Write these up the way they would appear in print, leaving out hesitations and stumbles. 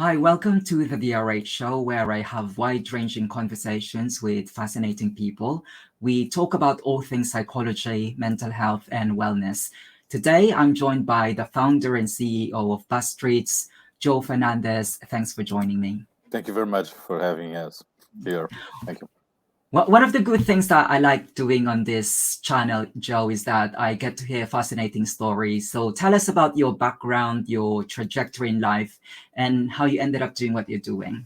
Hi, welcome to the DRH show where I have wide-ranging conversations with fascinating people. We talk about all things psychology, mental health, and wellness. Today, I'm joined by the founder and CEO of BuzzStreets, Joe Fernandez. Thanks for joining me. Thank you very much for having us here. Thank you. One of the good things that I like doing on this channel, Joe, is that I get to hear fascinating stories. So tell us about your background, your trajectory in life, and how you ended up doing what you're doing.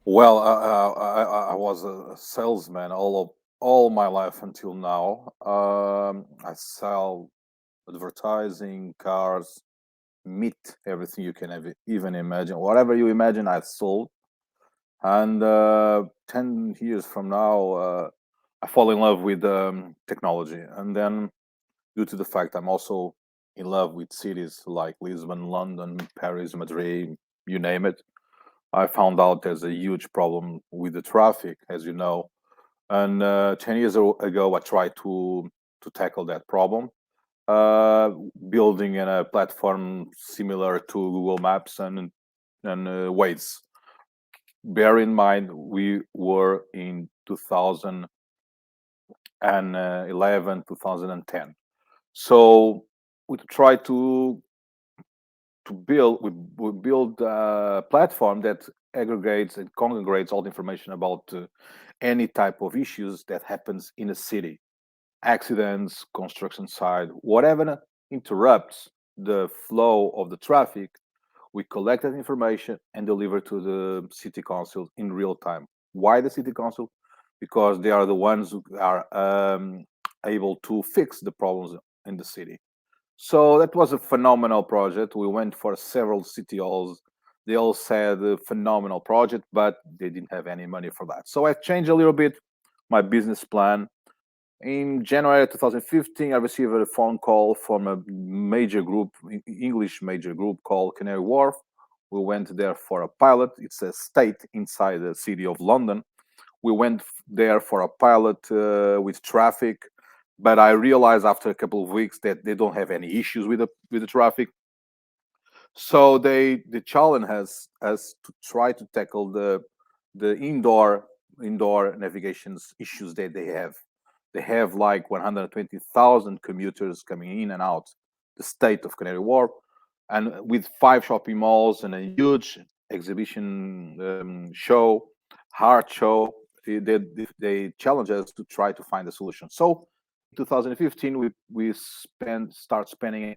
Well, I was a salesman all my life until now. I sell advertising, cars, meat, everything you can even imagine. Whatever you imagine, I sold. And 10 years from now, I fall in love with technology. And then, due to the fact I'm also in love with cities like Lisbon, London, Paris, Madrid, you name it, I found out there's a huge problem with the traffic, as you know. And 10 years ago, I tried to tackle that problem, uh, building in a platform similar to Google Maps and Waze. Bear in mind, we were in 2011, 2010. So we tried to build a platform that aggregates and congregates all the information about any type of issues that happens in a city, accidents, construction site, whatever interrupts the flow of the traffic. We collect that information and deliver to the city council in real time. Why the city council? Because they are the ones who are able to fix the problems in the city. So that was a phenomenal project. We went for several city halls. They all said a phenomenal project, but they didn't have any money for that. So I changed a little bit my business plan. In January 2015, I received a phone call from a major group, English major group called Canary Wharf. We went there for a pilot. It's a state inside the city of London. We went there for a pilot with traffic, but I realized after a couple of weeks that they don't have any issues with the traffic. So the challenge has to try to tackle the indoor navigations issues that they have. They have like 120,000 commuters coming in and out the state of Canary Wharf, and with 5 shopping malls and a huge exhibition art show, they challenge us to try to find a solution. So, in 2015, we start spending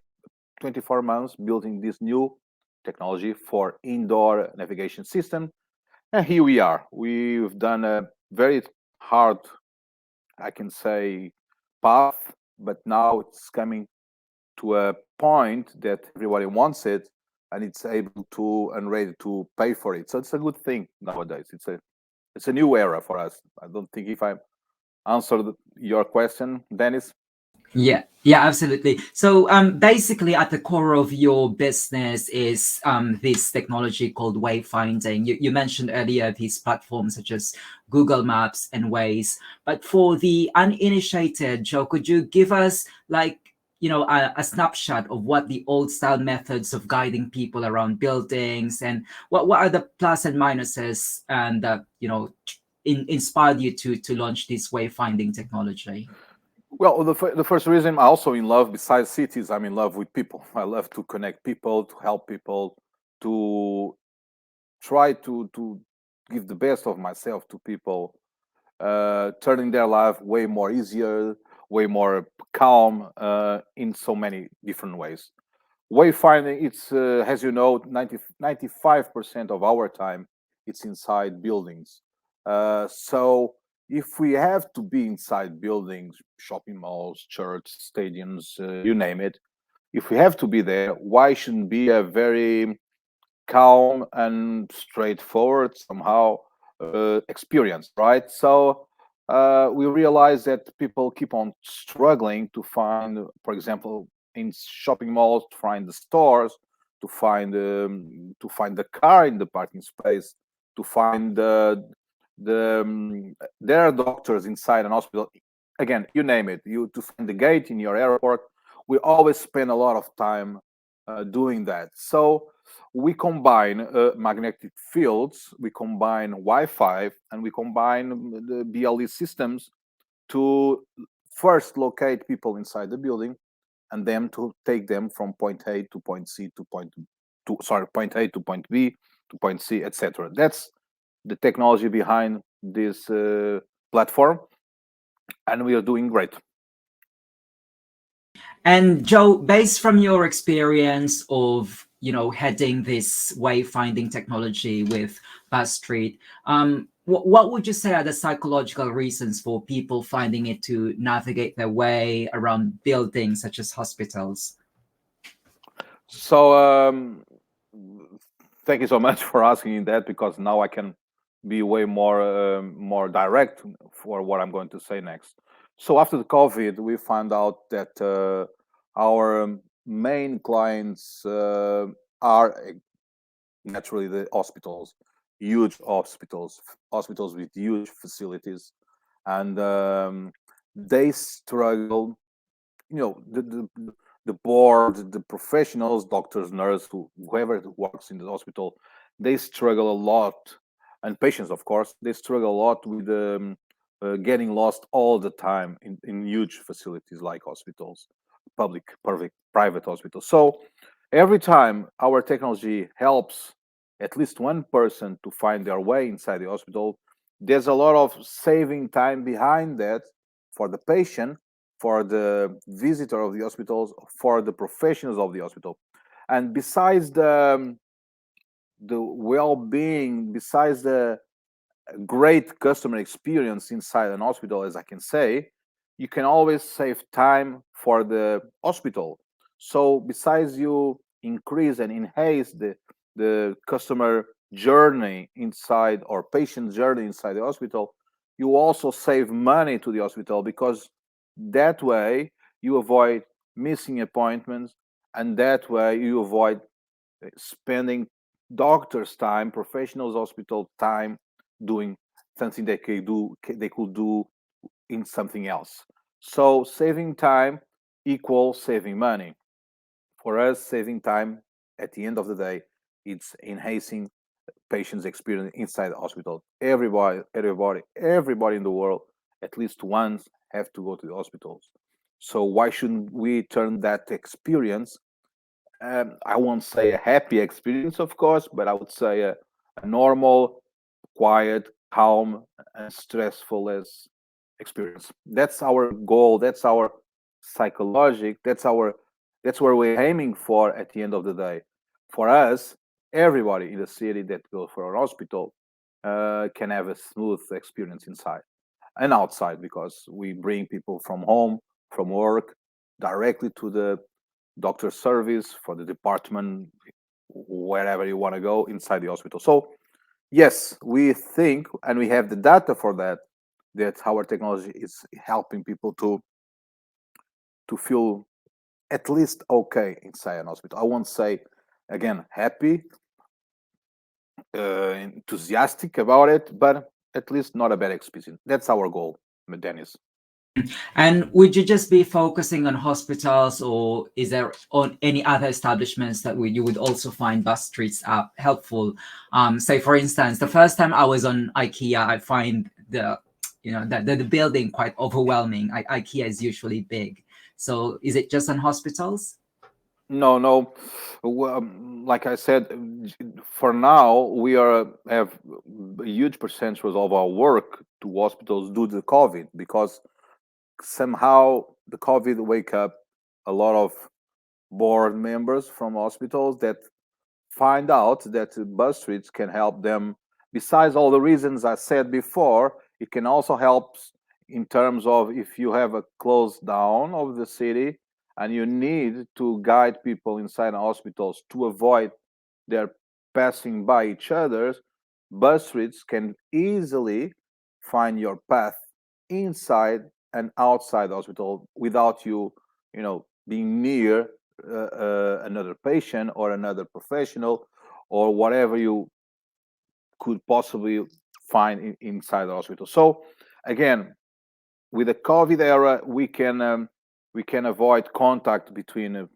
24 months building this new technology for indoor navigation system, and here we are. We've done a very hard, I can say, path, but now it's coming to a point that everybody wants it and it's able to and ready to pay for it. So it's a good thing nowadays. It's a new era for us. I don't think if I answered your question, Dennis. Yeah, absolutely. So, basically, at the core of your business is this technology called wayfinding. You mentioned earlier these platforms such as Google Maps and Waze. But for the uninitiated, Joe, could you give us like a snapshot of what the old style methods of guiding people around buildings and what are the plus and minuses and inspired you to launch this wayfinding technology? Well, the first reason I'm also in love, besides cities, I'm in love with people. I love to connect people, to help people, to try to give the best of myself to people, turning their life way more easier, way more calm in so many different ways. Wayfinding, it's as you know, 95% of our time it's inside buildings. So if we have to be inside buildings, shopping malls, church, stadiums, you name it, if we have to be there, why shouldn't be a very calm and straightforward somehow experience, right? So we realize that people keep on struggling to find, for example, in shopping malls, to find the stores, to find the car in the parking space, to find there are doctors inside an hospital. Again, you name it. You to find the gate in your airport. We always spend a lot of time doing that. So We combine magnetic fields, we combine Wi-Fi, and we combine the BLE systems to first locate people inside the building, and then to take them from point A to point C to point A to point B to point C, etc. That's the technology behind this platform, and we are doing great. And Joe, based from your experience of heading this wayfinding technology with BuzzStreet, what would you say are the psychological reasons for people finding it to navigate their way around buildings such as hospitals? So thank you so much for asking that, because now I can be way more direct for what I'm going to say next. So after the COVID, we found out that our main clients are naturally the hospitals, huge hospitals, hospitals with huge facilities, and they struggle. You know, the board, the professionals, doctors, nurses, whoever works in the hospital, they struggle a lot, and patients, of course, they struggle a lot with getting lost all the time in huge facilities like hospitals, private hospitals. So every time our technology helps at least one person to find their way inside the hospital, there's a lot of saving time behind that for the patient, for the visitor of the hospitals, for the professionals of the hospital. And besides the well-being, besides the great customer experience inside an hospital, as I can say, you can always save time for the hospital. So besides you increase and enhance the customer journey inside, or patient journey inside the hospital, you also save money to the hospital, because that way you avoid missing appointments, and that way you avoid spending doctors' time, professionals' hospital time, doing something they could do in something else. So saving time equals saving money. For us, saving time at the end of the day, it's enhancing patients' experience inside the hospital. Everybody in the world, at least once, have to go to the hospitals. So why shouldn't we turn that experience, I won't say a happy experience, of course, but I would say a normal, quiet, calm, and stressful less experience. That's our goal. That's our psychologic. That's where we're aiming for at the end of the day. For us, everybody in the city that goes for a hospital can have a smooth experience inside and outside, because we bring people from home, from work, directly to the doctor service, for the department, wherever you want to go inside the hospital. So yes, we think, and we have the data for that, that our technology is helping people to feel at least okay inside an hospital. I won't say again happy, enthusiastic about it, but at least not a bad experience. That's our goal, Dennis. And would you just be focusing on hospitals, or is there on any other establishments that you would also find BuzzStreets app helpful? Say, for instance, the first time I was on IKEA, I find the building quite overwhelming. IKEA is usually big, so is it just on hospitals? No, no. Well, like I said, for now we have a huge percentage of our work to hospitals due to COVID, because somehow the COVID wake up a lot of board members from hospitals that find out that BuzzStreets can help them. Besides all the reasons I said before, it can also help in terms of if you have a close down of the city and you need to guide people inside hospitals to avoid their passing by each other, BuzzStreets can easily find your path inside and outside the hospital without being near another patient or another professional or whatever you could possibly find inside the hospital. So again, with the COVID era, we can avoid contact between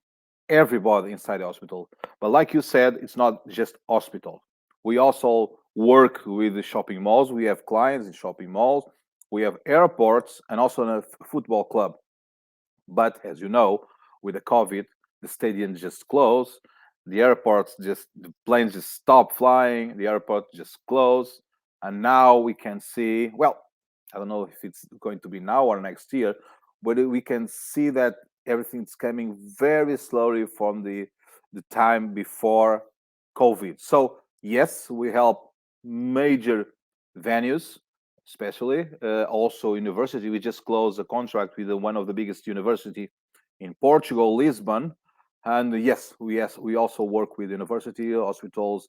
everybody inside the hospital. But like you said, it's not just hospital. We also work with the shopping malls. We have clients in shopping malls. We have airports and also a football club. But as you know, with the COVID, the stadium just closed. The planes just stopped flying. The airport just closed. And now we can see, well, I don't know if it's going to be now or next year, but we can see that everything's coming very slowly from the time before COVID. So, yes, we help major venues, especially also university. We just closed a contract with one of the biggest university in Portugal, Lisbon, and yes, we also work with university, hospitals,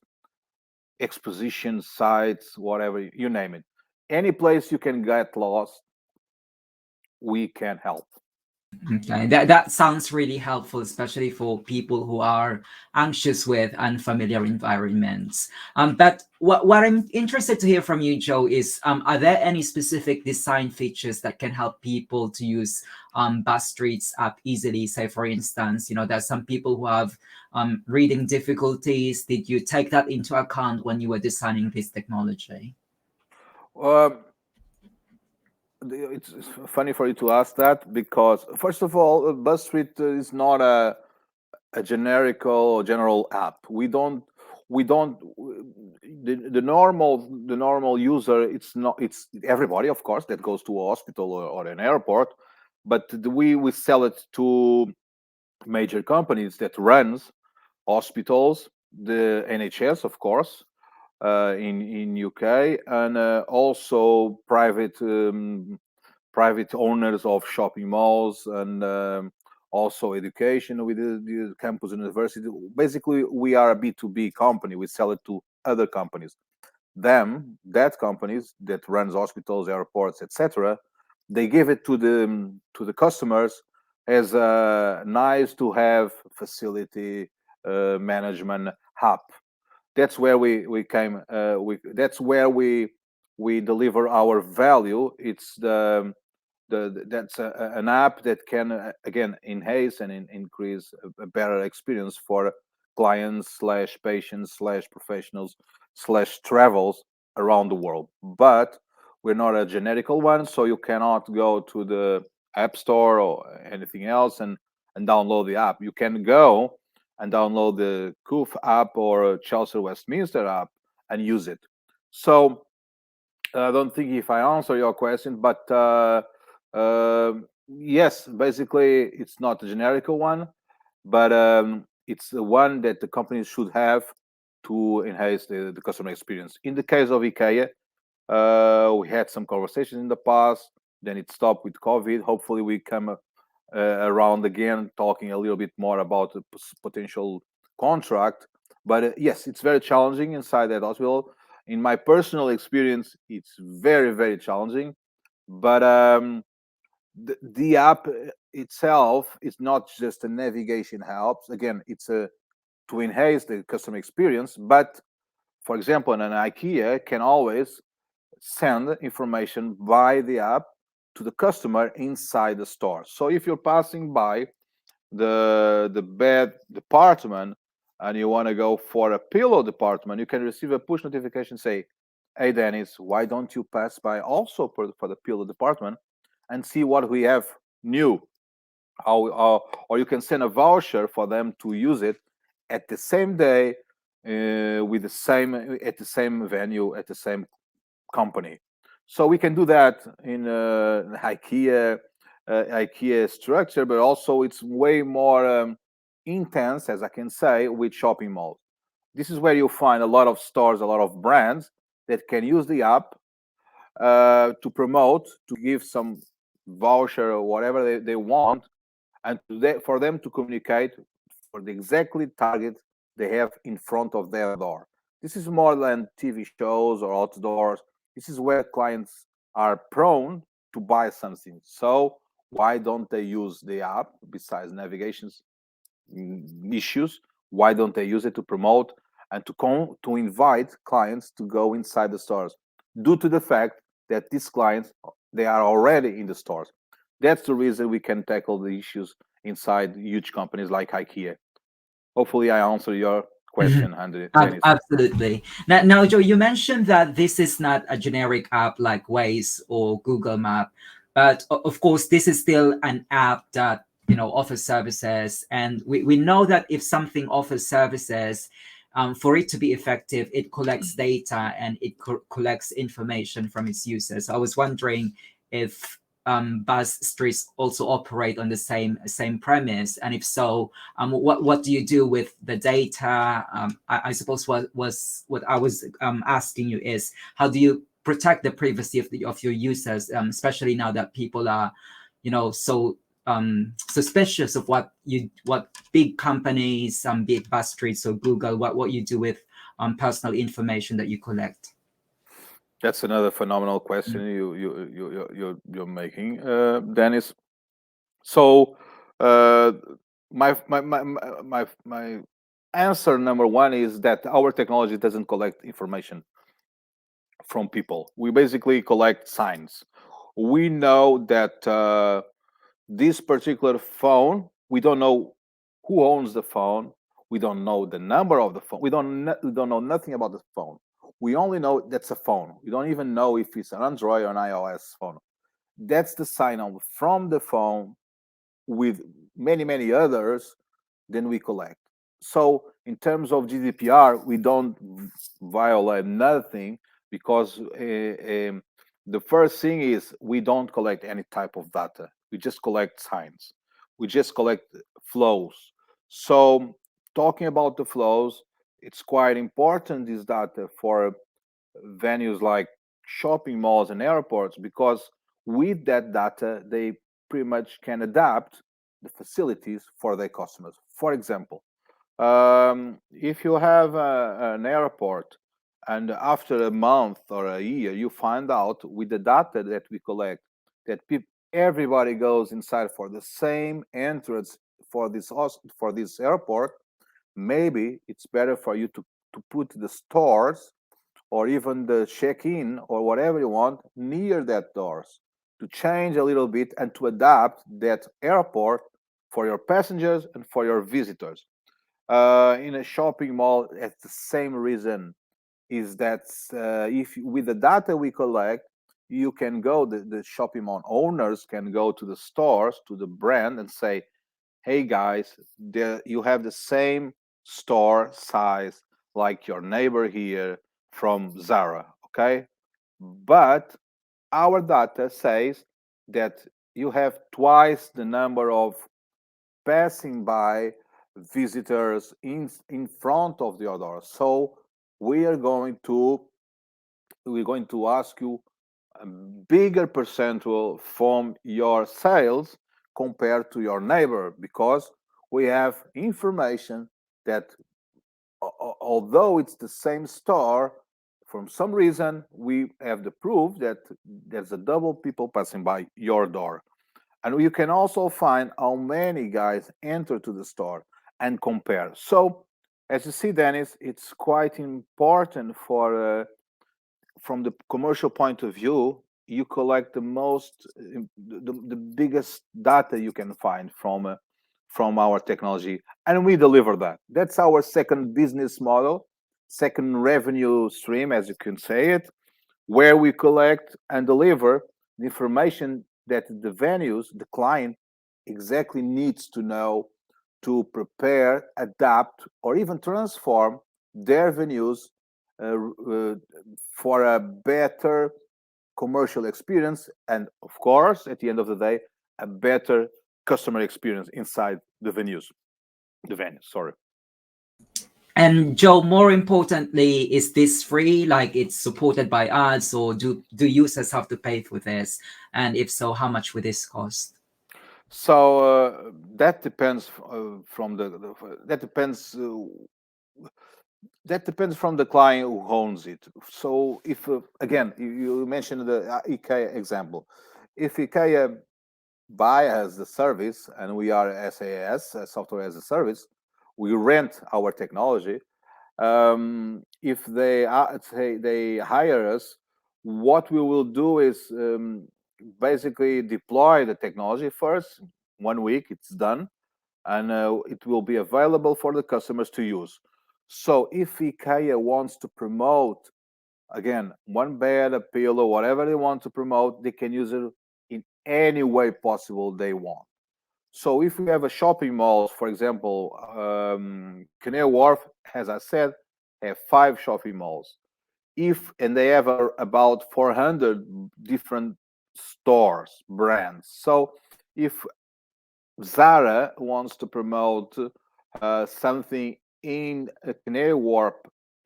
exposition sites, whatever you name it. Any place you can get lost, we can help. Okay, that sounds really helpful, especially for people who are anxious with unfamiliar environments. But what I'm interested to hear from you, Joe, is are there any specific design features that can help people to use BuzzStreets app easily? Say, for instance, there's some people who have reading difficulties. Did you take that into account when you were designing this technology? Um, it's funny for you to ask that because first of all, BuzzStreet is not a generical or general app. We don't the normal user. It's not. It's everybody, of course, that goes to a hospital or an airport, but we sell it to major companies that runs hospitals, the NHS, of course, in UK, and also private owners of shopping malls and also education with the campus university. Basically, we are a B2B company. We sell it to other companies. That companies that runs hospitals, airports, etc. They give it to the customers as a nice to have facility management hub. That's where we came. That's where we deliver our value. It's that's an app that can again enhance and increase a better experience for clients slash patients slash professionals slash travels around the world. But we're not a generical one, so you cannot go to the app store or anything else and download the app. You can go and download the COOF app or Chelsea Westminster app and use it. So I don't think if I answer your question, but yes, basically it's not a generic one, but it's the one that the companies should have to enhance the customer experience. In the case of IKEA, we had some conversations in the past. Then it stopped with COVID. Hopefully, we come around again, talking a little bit more about the potential contract. But yes, it's very challenging inside that hospital. In my personal experience, it's very, very challenging. But the app itself is not just a navigation helps. Again, it's a to enhance the customer experience. But for example, an IKEA can always send information by the app to the customer inside the store. So if you're passing by the bed department and you want to go for a pillow department, you can receive a push notification say, "Hey Dennis, why don't you pass by also for the pillow department and see what we have new?" Or you can send a voucher for them to use it at the same day with the same at the same venue at the same company. So we can do that in IKEA structure, but also it's way more intense, as I can say, with shopping malls. This is where you'll find a lot of stores, a lot of brands that can use the app to promote, to give some voucher or whatever they want, and for them to communicate for the exactly target they have in front of their door. This is more than TV shows or outdoors. This is where clients are prone to buy something. So why don't they use the app besides navigations issues? Why don't they use it to promote and to invite clients to go inside the stores? Due to the fact that these clients they are already in the stores. That's the reason we can tackle the issues inside huge companies like IKEA. Hopefully, I answer your question, and Dennis. Absolutely. Now, Joe, you mentioned that this is not a generic app like Waze or Google Map, but of course, this is still an app that offers services, and we know that if something offers services, for it to be effective, it collects data and it collects information from its users. I was wondering if BuzzStreets also operate on the same premise, and if so, what do you do with the data? I suppose what I was asking you is how do you protect the privacy of your users, especially now that people are, so suspicious of what big companies, be it BuzzStreets or Google, what you do with personal information that you collect. That's another phenomenal question you're making, Dennis. So, uh, my answer number one is that our technology doesn't collect information from people. We basically collect signs. We know that this particular phone, we don't know who owns the phone. We don't know the number of the phone. We don't know nothing about the phone. We only know that's a phone. We don't even know if it's an Android or an iOS phone. That's the sign on from the phone with many others than we collect. So in terms of GDPR, we don't violate nothing because the first thing is we don't collect any type of data. We just collect signs. We just collect flows. So talking about the flows, it's quite important this data for venues like shopping malls and airports because with that data they pretty much can adapt the facilities for their customers. For example, if you have an airport and after a month or a year you find out with the data that we collect that everybody goes inside for the same entrance for for this airport, maybe it's better for you to put the stores or even the check-in or whatever you want near that doors to change a little bit and to adapt that airport for your passengers and for your visitors. In a shopping mall, it's the same reason. Is that if with the data we collect, you can go the shopping mall owners can go to the stores to the brand and say, hey guys, you have the same store size like your neighbor here from Zara, okay? But our data says that you have twice the number of passing by visitors in front of the door. So we are going to we're going to ask you a bigger percentual from your sales compared to your neighbor because we have information that although it's the same store, from some reason we have the proof that there's a double people passing by your door. And you can also find how many guys enter to the store and compare. So as you see, Dennis, it's quite important for from the commercial point of view, you collect the most, the biggest data you can find from our technology, and we deliver that. That's our second business model, second revenue stream, as you can say it, where we collect and deliver the information that the venues, the client, exactly needs to know to prepare, adapt, or even transform their venues uh, uh, for a better commercial experience, and of course, at the end of the day, a better customer experience inside the venues. The venues, sorry. And Joe, more importantly, is this free? Like it's supported by ads, or do users have to pay for this? And if so, how much would this cost? So that depends from that depends that depends from the client who owns it. So if again you mentioned the IKEA example, if IKEA buy as the service and we are SAS, software as a service, we rent our technology. If they say they hire us, what we will do is basically deploy the technology first. 1 week, it's done. and it will be available for the customers to use. So if IKEA wants to promote, again, one bed, a pillow, whatever they want to promote, they can use it in any way possible they want. So if we have a shopping malls, for example, Canary Wharf, as I said, have 5 shopping malls. If and they have about 400 different stores, brands. So if Zara wants to promote something in a Canary Wharf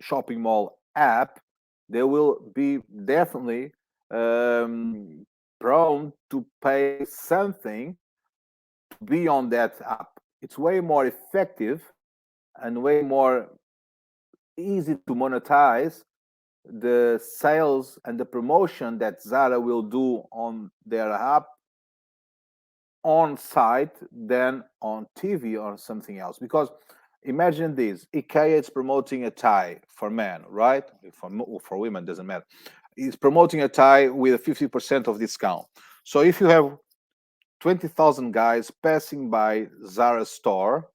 shopping mall app, they will be definitely um, prone to pay something to be on that app. It's way more effective and way more easy to monetize the sales and the promotion that Zara will do on their app on site than on TV or something else. Because imagine this: IKEA is promoting a tie for men, right? For women, doesn't matter. It's promoting a tie with a 50% of discount. So if you have 20,000 guys passing by Zara store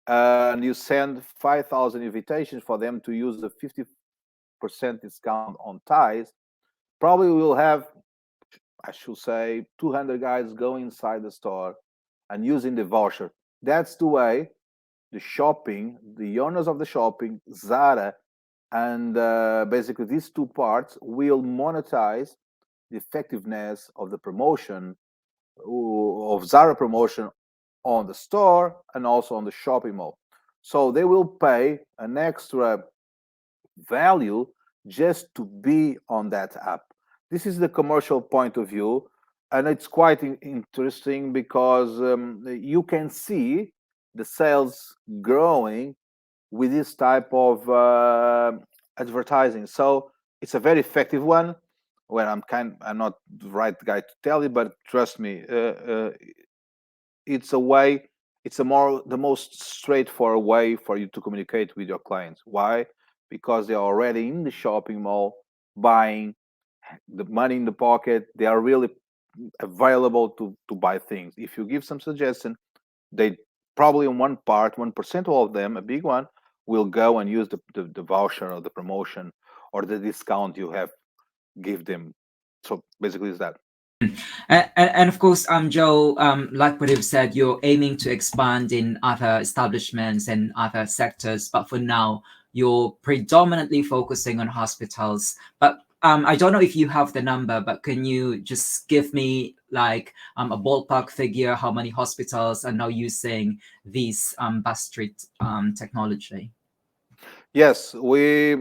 and you send 5,000 invitations for them to use the 50% discount on ties, probably we'll have, I should say, 200 guys go inside the store and using the voucher. That's the way the owners of the shopping, Zara, and basically these two parts will monetize the effectiveness of the promotion of Zara promotion on the store and also on the shopping mall. So they will pay an extra value just to be on that app. This is the commercial point of view, and it's quite interesting because you can see the sales growing with this type of advertising. So it's a very effective one. Well, I'm not the right guy to tell you, but trust me, it's a way, it's the most straightforward way for you to communicate with your clients. Why? Because they're already in the shopping mall buying, the money in the pocket, they are really available to buy things. If you give some suggestion, they probably in one part, 1% of them, a big one, will go and use the voucher or the promotion or the discount you have give them. So basically it's that. And of course, Joe, like what you've said, you're aiming to expand in other establishments and other sectors, but for now, you're predominantly focusing on hospitals. But I don't know if you have the number, but can you just give me like a ballpark figure how many hospitals are now using this bus street technology? Yes, we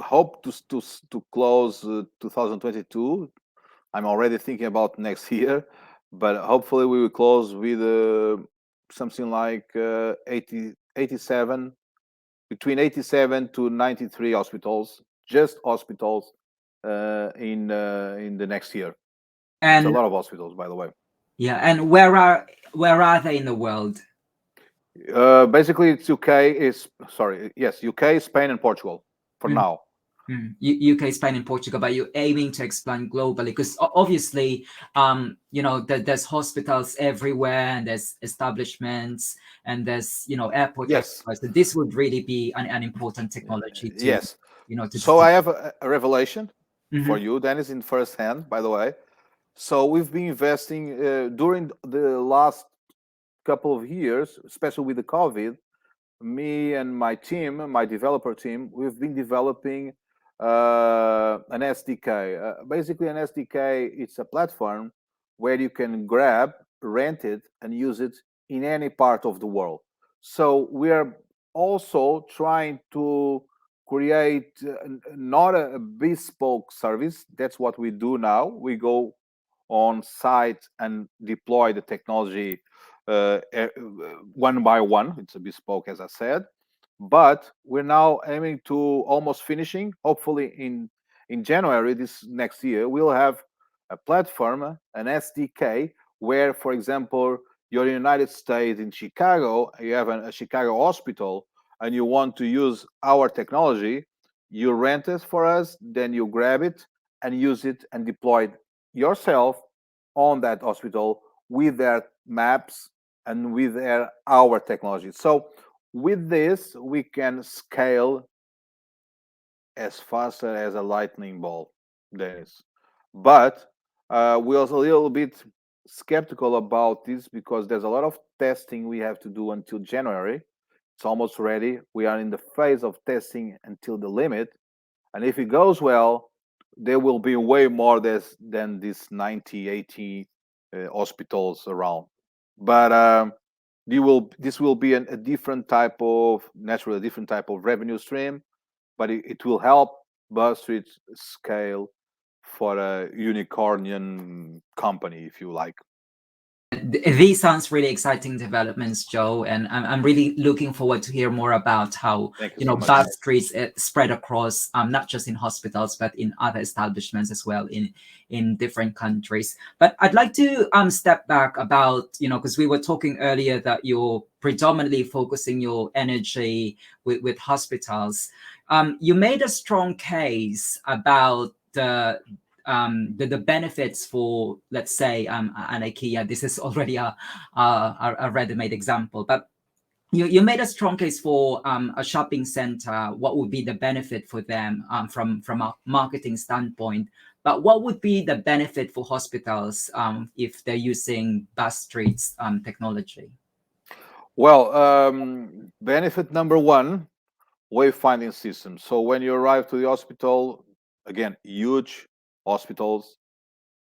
hope to close 2022. I'm already thinking about next year, but hopefully we will close with something like 87, between 87 to 93 hospitals, just hospitals, in the next year. It's a And lot of hospitals, by the way. yeah, and where are they in the world? Basically, it's UK is sorry, yes, UK, Spain, and Portugal for now. UK, Spain, and Portugal, but you're aiming to expand globally because obviously, there's hospitals everywhere, and there's establishments, and there's airport Yes, everywhere. So this would really be an important technology to yes. So to. I have a revelation for Mhm. you, Dennis, in first hand, by the way. So we've been investing during the last couple of years, especially with the COVID. Me and my team, my developer team, we've been developing an SDK. Basically, an SDK, it's a platform where you can grab, rent it, and use it in any part of the world. So we are also trying to create not a bespoke service. That's what we do now. We go on site and deploy the technology one by one. It's a bespoke, as I said, but we're now aiming to almost finishing. Hopefully, in January this next year, we'll have a platform, an SDK, where, for example, you're in the United States in Chicago, you have a Chicago hospital, and you want to use our technology. You rent it for us, then you grab it and use it and deploy it yourself on that hospital with their maps and with our technology. So with this, we can scale as faster as a lightning bolt, Dennis. But we also a little bit skeptical about this because there's a lot of testing we have to do until January. It's almost ready. We are in the phase of testing until the limit. And if it goes well, there will be way more than these 90, 80 hospitals around. But this will be a different type of, naturally, a different type of revenue stream, but it will help BuzzStreets scale for a unicornian company, if you like. These sounds really exciting developments, Joe, and I'm really looking forward to hear more about how Thank you you so know much. bus streets spread across not just in hospitals but in other establishments as well in different countries. But I'd like to step back about because we were talking earlier that you're predominantly focusing your energy with hospitals. You made a strong case about the benefits for, let's say, an IKEA. This is already a ready-made example, but you made a strong case for a shopping center. What would be the benefit for them from a marketing standpoint? But what would be the benefit for hospitals if they're using BuzzStreets technology? Well, benefit number one, wayfinding system. So when you arrive to the hospital, again, huge hospitals,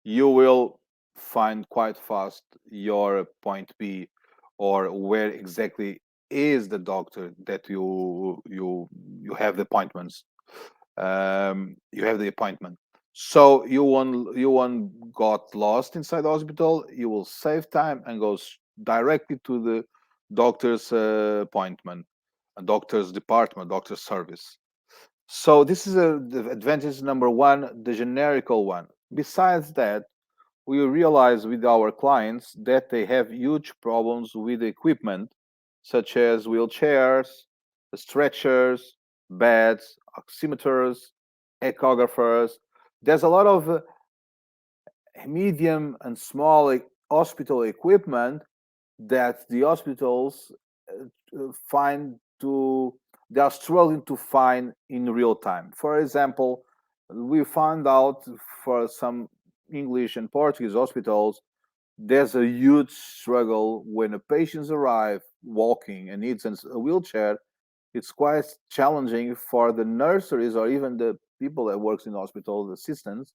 you will find quite fast your point B, or where exactly is the doctor that you have the appointments. You have the appointment. So you won't got lost inside the hospital. You will save time and go directly to the doctor's appointment, a doctor's department, doctor's service. So this is the advantage number one, the generical one. Besides that, we realize with our clients that they have huge problems with equipment, such as wheelchairs, stretchers, beds, oximeters, echographers. There's a lot of medium and small hospital equipment that the hospitals find to they are struggling to find in real time. For example, we found out for some English and Portuguese hospitals, there's a huge struggle when a patient arrives walking and needs a wheelchair. It's quite challenging for the nurseries or even the people that works in the hospital, the assistants,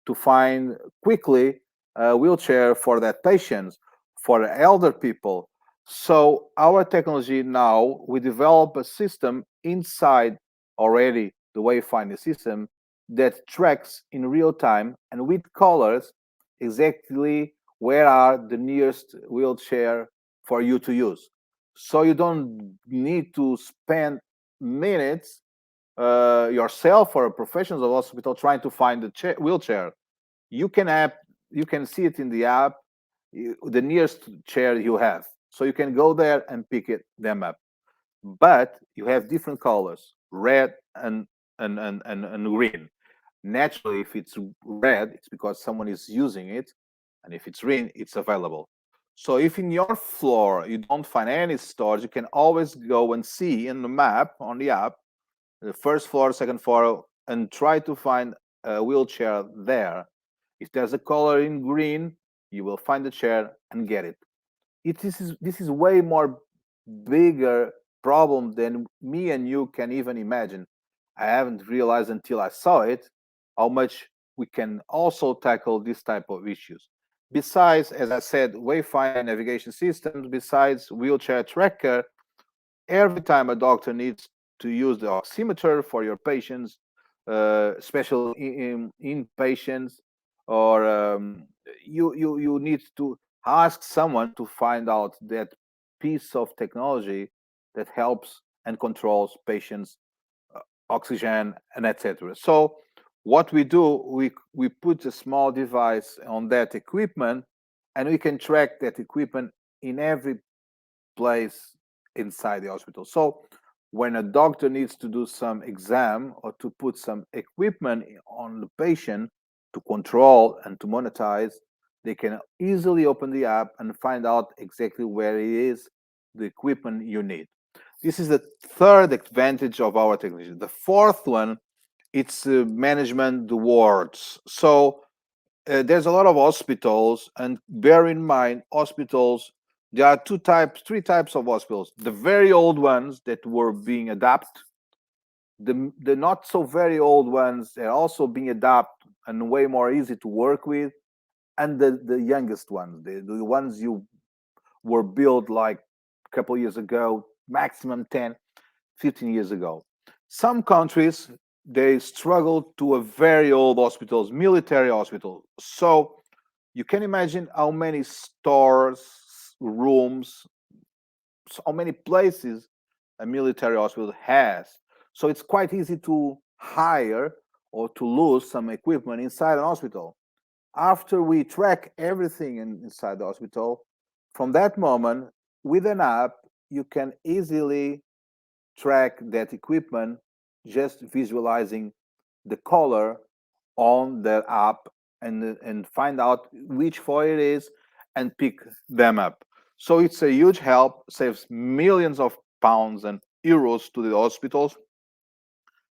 to find quickly a wheelchair for that patient, for elder people. So our technology now, we develop a system inside already the wayfinding system that tracks in real time and with colors exactly where are the nearest wheelchair for you to use. So you don't need to spend minutes yourself or a professional of hospital trying to find the wheelchair. You can app you can see it in the app, the nearest chair you have, so you can go there and pick them up. But you have different colors, red and green. Naturally, if it's red, it's because someone is using it, and if it's green, it's available. So if in your floor you don't find any stores, you can always go and see in the map on the app the first floor, second floor, and try to find a wheelchair there. If there's a color in green, you will find the chair and get it. This is way more bigger problem than me and you can even imagine. I haven't realized until I saw it how much we can also tackle this type of issues. Besides, as I said, wayfinding navigation systems, besides wheelchair tracker, every time a doctor needs to use the oximeter for your patients, especially in patients, or you need to ask someone to find out that piece of technology that helps and controls patients' oxygen and etc. So what we do, we put a small device on that equipment, and we can track that equipment in every place inside the hospital. So when a doctor needs to do some exam or to put some equipment on the patient to control and to monetize, They can easily open the app and find out exactly where it is, the equipment you need. This is the third advantage of our technology. The fourth one, it's management the wards. So there's a lot of hospitals, and bear in mind, hospitals, there are three types of hospitals. The very old ones that were being adapted, the not so very old ones are also being adapted and way more easy to work with, and the youngest ones, the ones you were built like a couple years ago, maximum 10, 15 years ago. Some countries, they struggle to a very old hospitals, military hospital. So you can imagine how many stores, rooms, how many places a military hospital has. So it's quite easy to hire or to lose some equipment inside an hospital. After we track everything inside the hospital, from that moment, with an app, you can easily track that equipment just visualizing the color on the app, and find out which floor it is and pick them up. So it's a huge help, saves millions of pounds and euros to the hospitals,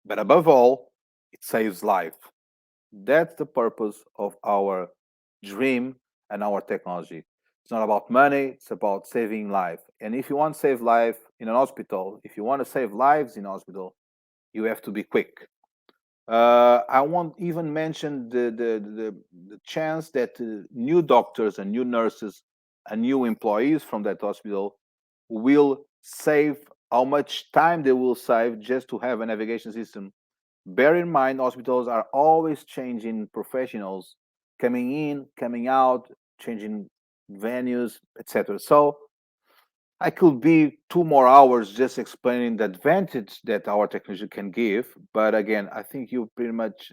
but above all, it saves life. That's the purpose of our dream and our technology. It's not about money, it's about saving life. And if you want to save life in an hospital, if you want to save lives in hospital, you have to be quick. I won't even mention the chance that new doctors and new nurses and new employees from that hospital will save, how much time they will save just to have a navigation system. Bear in mind, hospitals are always changing professionals, coming in, coming out, changing venues, etc. So I could be 2 more hours just explaining the advantage that our technology can give. But again, I think you pretty much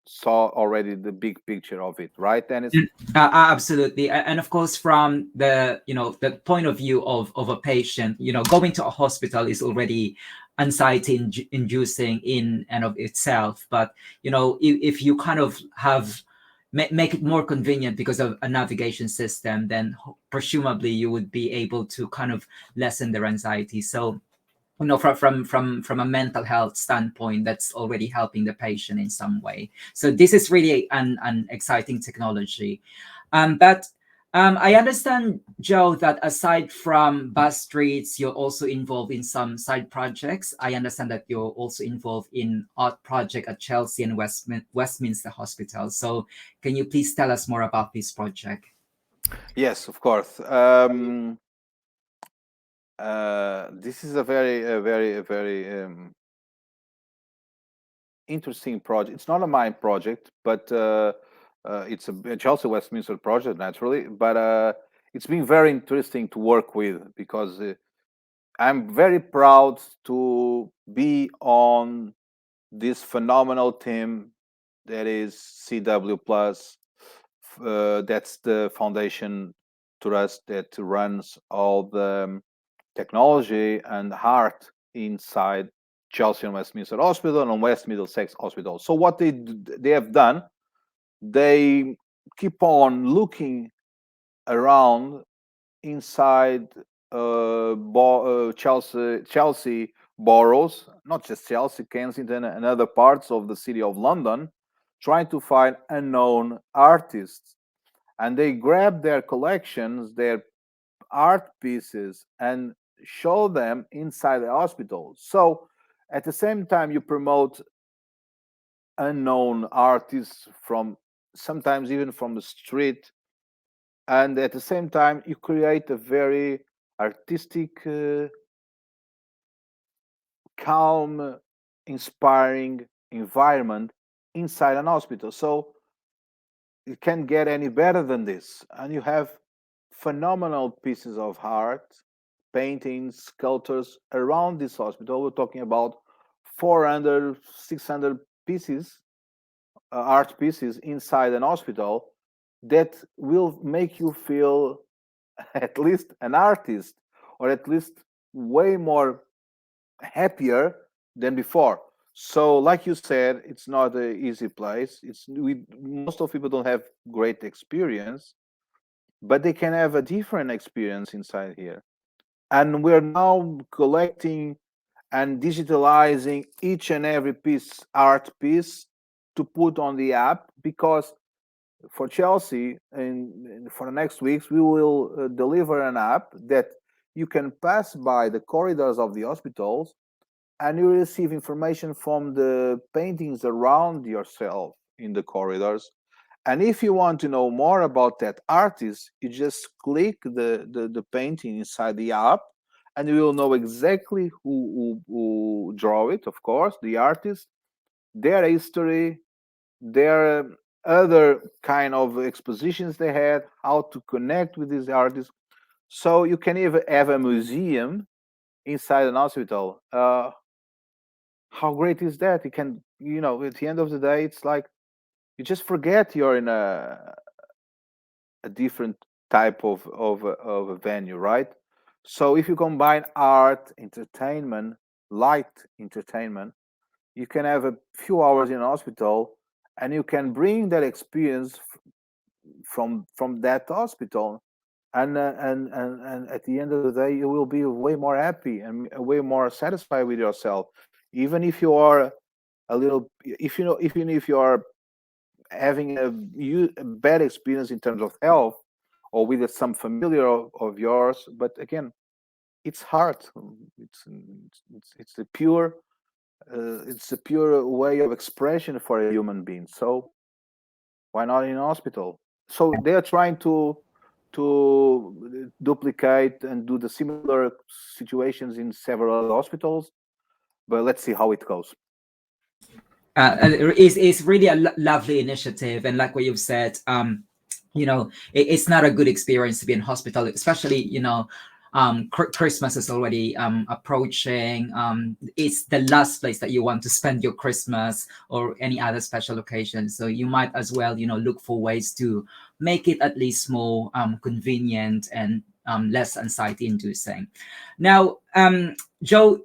saw already the big picture of it, right, Dennis? Absolutely. And of course, from the the point of view of a patient, going to a hospital is already anxiety inducing in and of itself. But if you kind of have make it more convenient because of a navigation system, then presumably you would be able to kind of lessen their anxiety. So from a mental health standpoint, that's already helping the patient in some way. So this is really an exciting technology. But I understand, Joe, that aside from BuzzStreets, you're also involved in some side projects. I understand that you're also involved in art project at Chelsea and Westminster Hospital. So can you please tell us more about this project? Yes, of course. This is a very interesting project. It's not a mine project, but it's a Chelsea Westminster project, naturally. But it's been very interesting to work with, because I'm very proud to be on this phenomenal team that is CW Plus. That's the foundation trust that runs all the technology and heart inside Chelsea and Westminster Hospital and West Middlesex Hospital. So what they have done, they keep on looking around inside Chelsea boroughs, not just Chelsea, Kensington, and other parts of the city of London, trying to find unknown artists. And they grab their collections, their art pieces, and show them inside the hospital. So at the same time, you promote unknown artists from, sometimes even from the street, and at the same time you create a very artistic, calm, inspiring environment inside an hospital. So it can't get any better than this. And you have phenomenal pieces of art, paintings, sculptures around this hospital. We're talking about 400, 600 pieces, art pieces inside an hospital, that will make you feel at least an artist, or at least way more happier than before. So like you said, it's not an easy place. It's we Most of people don't have great experience, but they can have a different experience inside here. And we're now collecting and digitalizing each and every art piece, to put on the app, because for Chelsea, for the next weeks, we will deliver an app that you can pass by the corridors of the hospitals, and you receive information from the paintings around yourself in the corridors. And if you want to know more about that artist, you just click the painting inside the app, and you will know exactly who draw it, of course, the artist, their history, their other kind of expositions they had, how to connect with these artists. So you can even have a museum inside an hospital. How great is that? You can, at the end of the day, it's like you just forget you're in a different type of a venue, right? So if you combine art, entertainment, light entertainment, you can have a few hours in a hospital, and you can bring that experience from that hospital, and at the end of the day, you will be way more happy and way more satisfied with yourself, even if you are a little, if you know, even if you are having a bad experience in terms of health, or with some familiar of yours. But again, it's hard. It's the pure, it's a pure way of expression for a human being. So why not in a hospital? So they are trying to duplicate and do the similar situations in several other hospitals, but let's see how it goes. It's really a lovely initiative, and like what you've said, it's not a good experience to be in hospital, especially Christmas is already approaching. It's the last place that you want to spend your Christmas or any other special occasion, so you might as well look for ways to make it at least more convenient and less anxiety inducing. Now, Joe,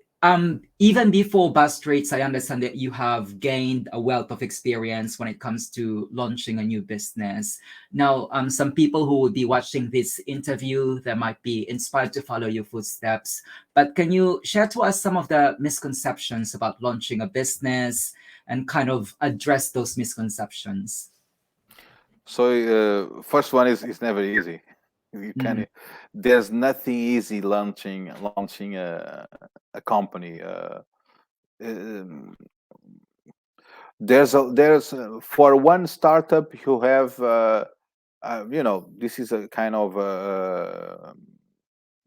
even before BuzzStreets, I understand that you have gained a wealth of experience when it comes to launching a new business. Now, some people who will be watching this interview, they might be inspired to follow your footsteps. But can you share to us some of the misconceptions about launching a business and kind of address those misconceptions? So first one is never easy. You Mm. can There's nothing easy launching a company. Um, there's for one startup you have this is a kind of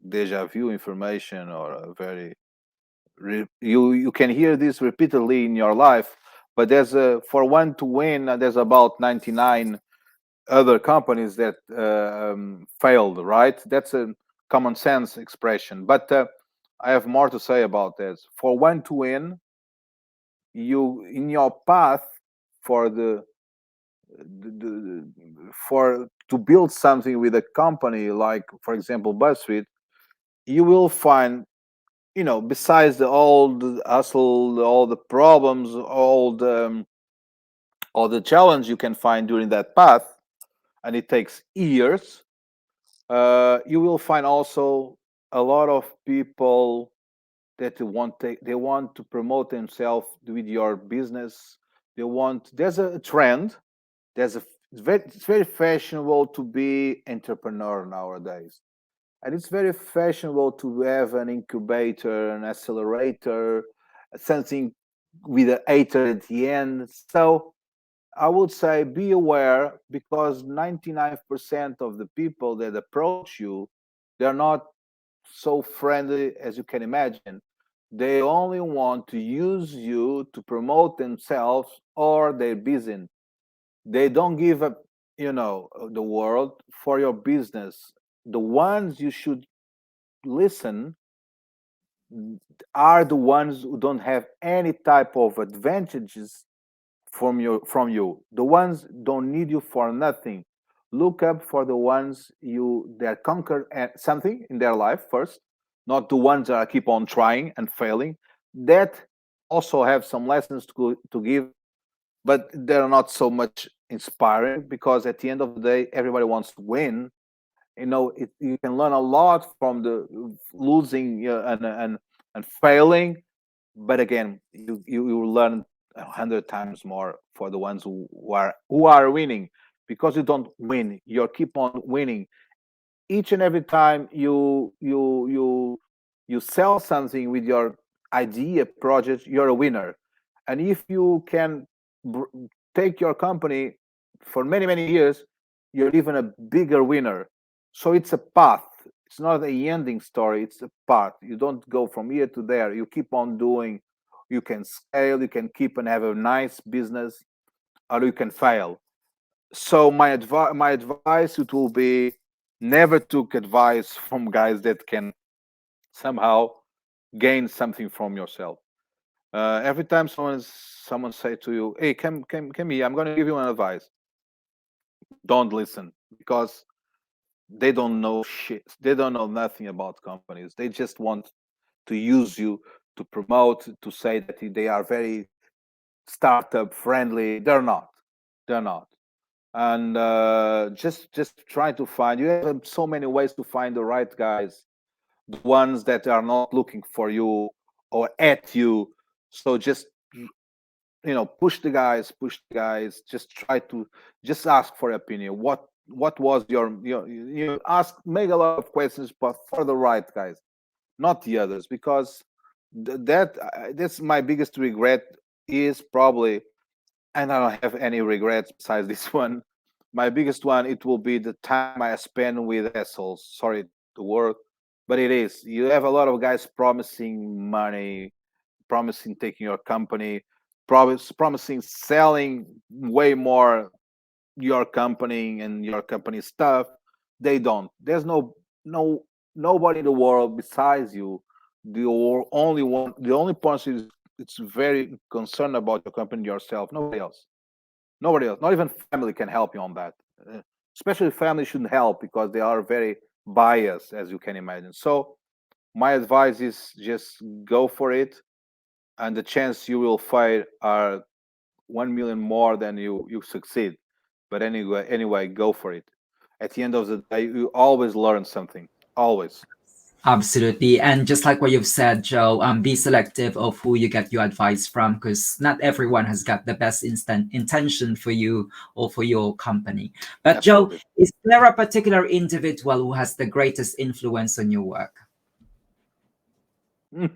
deja vu information, or a very you can hear this repeatedly in your life. But there's for one to win, there's about 99 other companies that failed, right? That's a common sense expression. But I have more to say about this. For one to win, you in your path for for to build something with a company, like for example BuzzFeed, you will find, besides all the hustle, all the problems, all the challenge you can find during that path, and it takes years. You will find also a lot of people that they want to promote themselves with your business. There's a trend. It's very fashionable to be entrepreneur nowadays, and it's very fashionable to have an incubator, an accelerator, something with an hater at the end. So I would say be aware, because 99% of the people that approach you, they're not so friendly as you can imagine. They only want to use you to promote themselves or their business. They don't give up, the world for your business. The ones you should listen are the ones who don't have any type of advantages from you. The ones don't need you for nothing. Look up for the ones that conquer something in their life first, not the ones that keep on trying and failing. That also have some lessons to give, but they're not so much inspiring, because at the end of the day, everybody wants to win. You can learn a lot from the losing, and failing. But again, you will learn 100 times more for the ones who are winning, because you don't win, you keep on winning. Each and every time you sell something with your idea project, you're a winner. And if you can take your company for many many years, you're even a bigger winner. So it's a path. It's not a ending story, it's a path. You don't go from here to there, you keep on doing. You can scale, you can keep and have a nice business, or you can fail. So my advice, it will be, never took advice from guys that can somehow gain something from yourself. Every time someone say to you, "Hey, come here, I'm going to give you an advice," don't listen, because they don't know shit. They don't know nothing about companies. They just want to use you to promote, to say that they are very startup friendly. They're not. They're not. And just try to find. You have so many ways to find the right guys, the ones that are not looking for you or at you. So just, push the guys. Just try to just ask for opinion. What was you ask, make a lot of questions, but for the right guys, not the others, because that's my biggest regret, is probably, and I don't have any regrets besides this one. My biggest one, it will be the time I spend with assholes. Sorry to word, but it is. You have a lot of guys promising money, promising taking your company, promising selling way more your company and your company stuff. They don't. There's no nobody in the world besides you. Only one. The only person is, it's very concerned about your company, yourself. Nobody else. Nobody else. Not even family can help you on that. Uh, Especially family shouldn't help, because they are very biased, as you can imagine. So my advice is, just go for it, and the chance you will fail are 1 million more than you succeed. But anyway, go for it. At the end of the day, you always learn something. Always. Absolutely. And just like what you've said, Joe, be selective of who you get your advice from, because not everyone has got the best instant intention for you or for your company. But Joe, Absolutely. is there a particular individual who has the greatest influence on your work? Mm.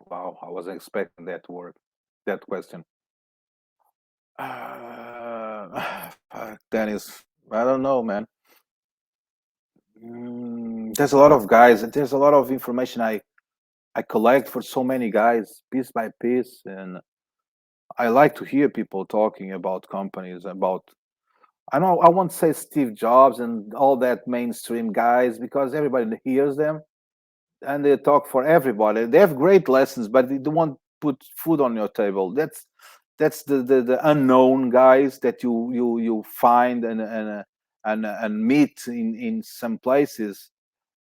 Wow, I wasn't expecting that question. Fuck, Dennis. I don't know, man. There's a lot of guys. There's a lot of information I collect for so many guys, piece by piece, and I like to hear people talking about companies. About, I know, I won't say Steve Jobs and all that mainstream guys, because everybody hears them and they talk for everybody. They have great lessons, but they don't want to put food on your table. That's the unknown guys that you find and meet in some places,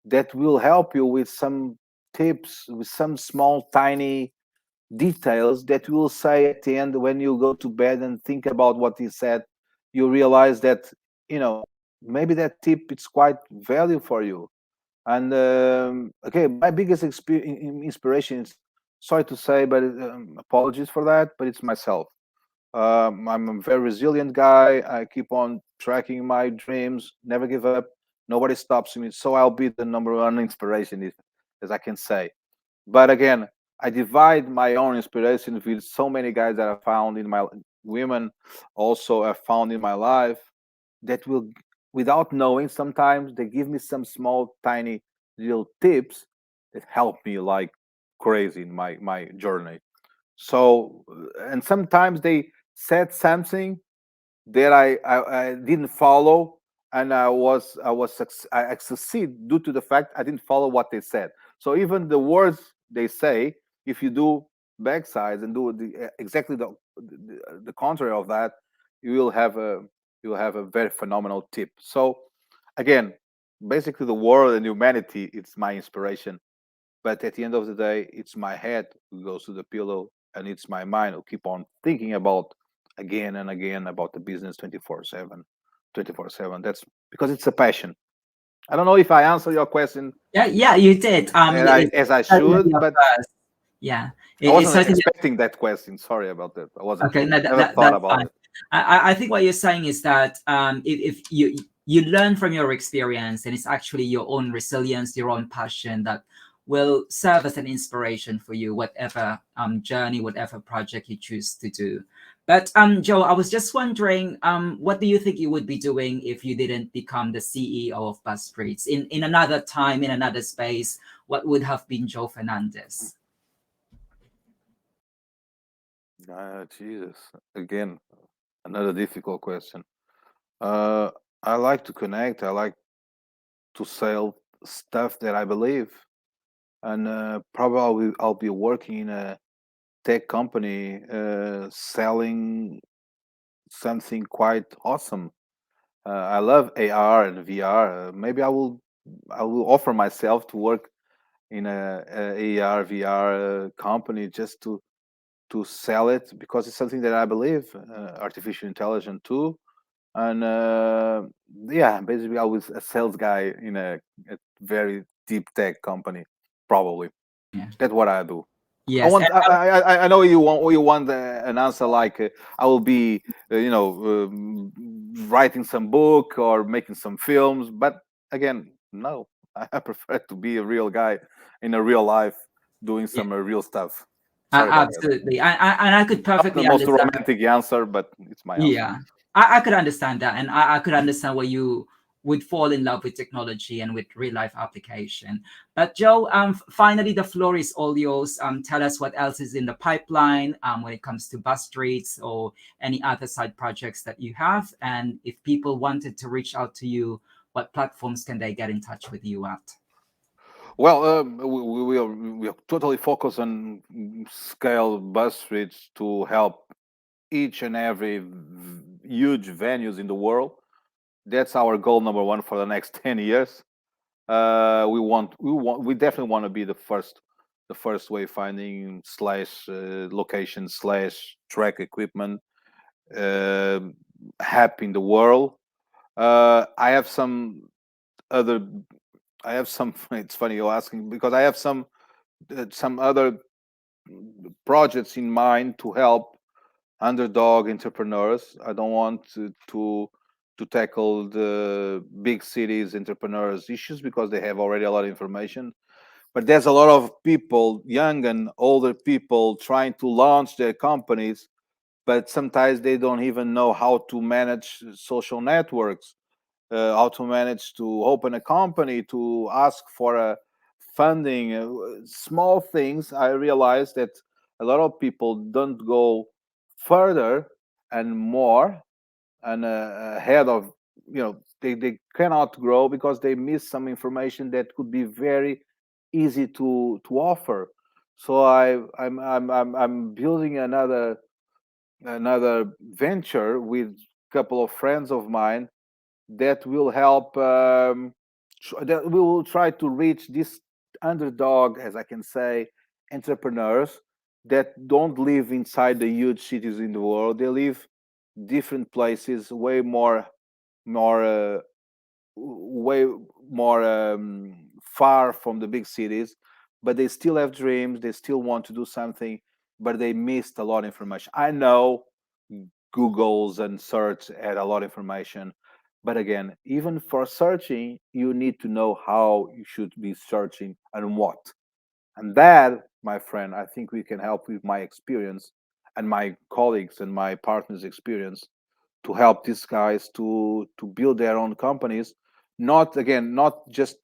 that will help you with some tips, with some small tiny details that will say at the end, when you go to bed and think about what he said, you realize that, you know maybe that tip, it's quite value for you. And okay, my biggest inspiration is, sorry to say, but apologies for that, but it's myself. I'm a very resilient guy. I keep on tracking my dreams, never give up. Nobody stops me. So I'll be the number one inspiration, as I can say. But again, I divide my own inspiration with so many guys that I found in my, women also I found in my life, that will, without knowing, sometimes they give me some small tiny little tips that help me like crazy in my journey. So, and sometimes they said something that I didn't follow, and I succeed due to the fact I didn't follow what they said. So even the words they say, if you do backsides and do exactly the contrary of that, you will have a very phenomenal tip. So again, basically the world and humanity, it's my inspiration. But at the end of the day, it's my head who goes to the pillow, and it's my mind who keep on thinking about, again and again, about the business 24/7. 24/7. That's because it's a passion. I don't know if I answer your question Yeah, yeah, you did. and I as I Certainly should, a but first. Yeah, I it's wasn't certainly expecting that question. Sorry about that. I wasn't okay. No, never thought that's about fine. it. I think what you're saying is that if you learn from your experience, and it's actually your own resilience, your own passion that will serve as an inspiration for you, whatever journey, whatever project you choose to do. But Joe, I was just wondering, what do you think you would be doing if you didn't become the CEO of BuzzStreets in another time, in another space? What would have been Joe Fernandez? Jesus. Again, another difficult question. Uh, I like to connect. I like to sell stuff that I believe, and probably I'll be working in a tech company selling something quite awesome. I love AR and VR. Maybe I will offer myself to work in a AR VR company just to sell it because it's something that I believe artificial intelligence too. And yeah, basically I was a sales guy in a very deep tech company. Probably Yeah. that's what I do. I Yes. want. I know you want an answer like I will be writing some book or making some films. But again, no. I prefer to be a real guy in a real life doing Yeah, some real stuff. Sorry about that. absolutely. And I could Not the perfectly most understand. romantic answer, but it's my answer. Yeah, I could understand that, and I could understand where you would fall in love with technology and with real life application. But Joe, finally, the floor is all yours. Tell us what else is in the pipeline when it comes to bus streets or any other side projects that you have, and if people wanted to reach out to you, what platforms can they get in touch with you at? Well, we are totally focused on scale bus streets to help each and every huge venues in the world. That's our goal number one for the next 10 years. We definitely want to be the first wayfinding slash location slash track equipment uh, app in the world. I have other some it's funny you're asking because I have some other projects in mind to help underdog entrepreneurs. I don't want to tackle the big cities entrepreneurs issues because they have already a lot of information. But there's a lot of people, young and older people, trying to launch their companies, but sometimes they don't even know how to manage social networks, how to manage to open a company, to ask for a funding, small things. I realized that a lot of people don't go further and more and ahead of they cannot grow because they miss some information that could be very easy to offer. So I'm building another venture with a couple of friends of mine that will help that we will try to reach this underdog, as I can say, entrepreneurs that don't live inside the huge cities in the world. They live different places, more way more far from the big cities, but they still have dreams. They still want to do something, but they missed a lot of information. I know Google's and search had a lot of information, but again, even for searching, you need to know how you should be searching and what. And that, my friend, I think we can help with my experience and my colleagues and my partners' experience to help these guys to build their own companies. Not just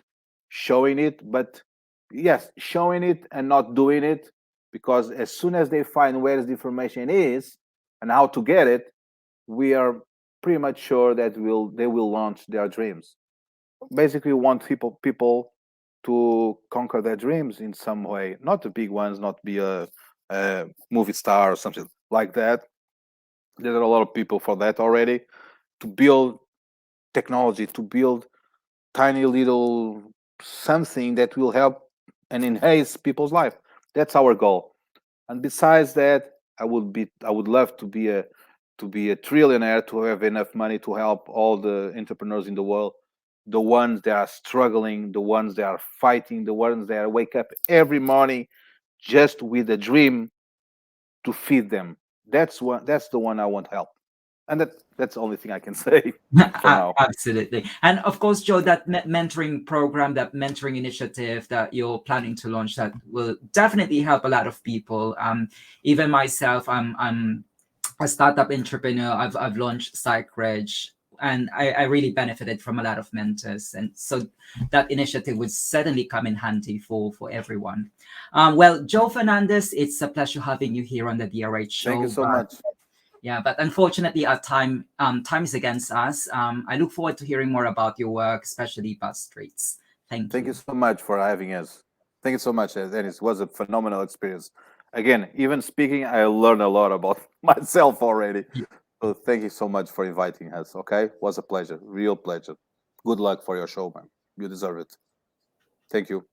showing it, but yes, showing it and not doing it, because as soon as they find where the information is and how to get it, we are pretty much sure that they will launch their dreams. Basically, we want people to conquer their dreams in some way, not the big ones, not be a movie star or something like that. There are a lot of people for that already. To build technology, to build tiny little something that will help and enhance people's life. That's our goal. And besides that, I would love to be a trillionaire, to have enough money to help all the entrepreneurs in the world, the ones that are struggling, the ones that are fighting, the ones that wake up every morning just with a dream to feed them. That's the one I want help. And that's the only thing I can say for now. Absolutely. And of course, Joe, that mentoring program, that mentoring initiative that you're planning to launch, that will definitely help a lot of people. Even myself, I'm a startup entrepreneur. I've launched PsychReg, and I really benefited from a lot of mentors. And so that initiative would certainly come in handy for everyone. Well, Joe Fernandez, it's a pleasure having you here on the DRH Thank you show. so much. Yeah, but unfortunately, our time is against us. I look forward to hearing more about your work, especially BuzzStreets. Thank Thank you you. so much for having us. Thank you so much, Dennis. It was a phenomenal experience. Again, even speaking, I learned a lot about myself already. So thank you so much for inviting us. Okay, it was a pleasure, real pleasure. Good luck for your show, man. You deserve it. Thank you.